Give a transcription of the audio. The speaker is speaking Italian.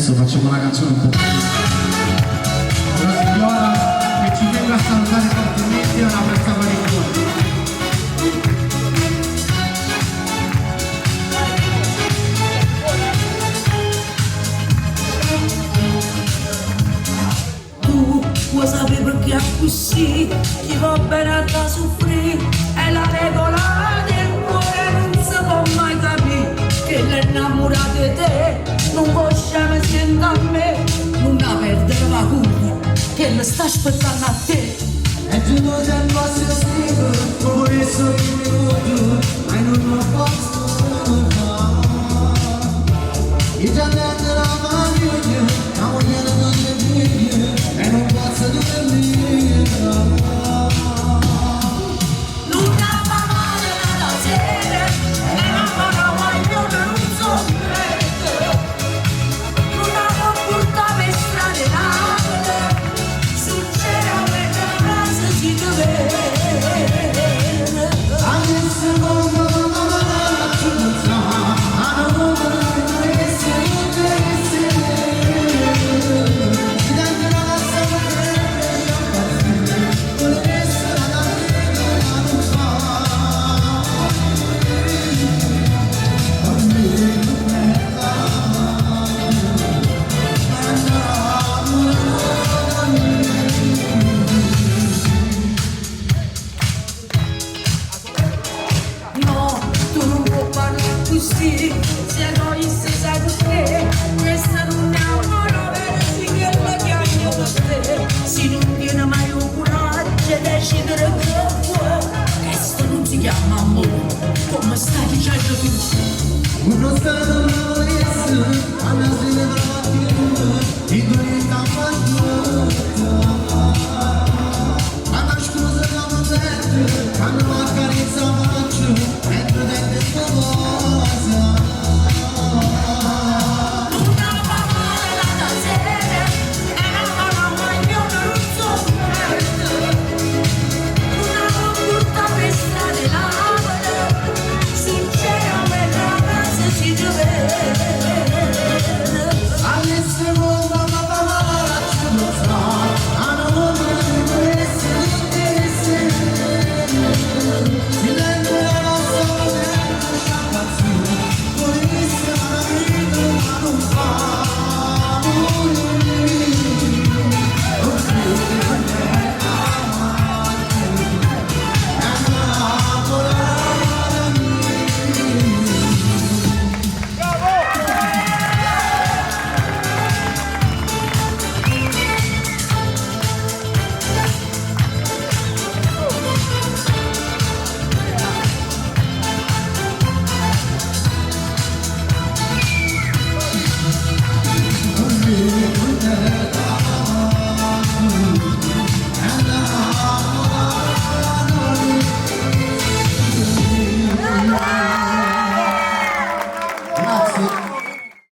Adesso facciamo una canzone un po' una signora che ci venga a salutare fortemente e una prezza manicura. Tu vuoi sapere perché è così, ti va bene da soffrire, è la regola del cuore, non si può mai capire che l'innamorato di te non può scendere sento a me, non la perdere la cura che le sta aspettando a te. E tu non sei il vostro stile, come sono i minuti, ma non lo posso fare. Io già vedo la famiglia, la moglie non ti piglia, e non posso dormire. Luna fa male la sera, e non farà mai più non so niente. Luna può portare per strade nate, sul cielo per casa si deve. Anche se non la chiusa, ma non vuole essere ti danno la No, tu non puoi parlare così, se noi si sa perché questa non è una vera che la chiamo da te. Se non viene mai il coraggio di decidere che vuoi, questo non si chiama amore, come stai dicendo tu? uno stato non essere,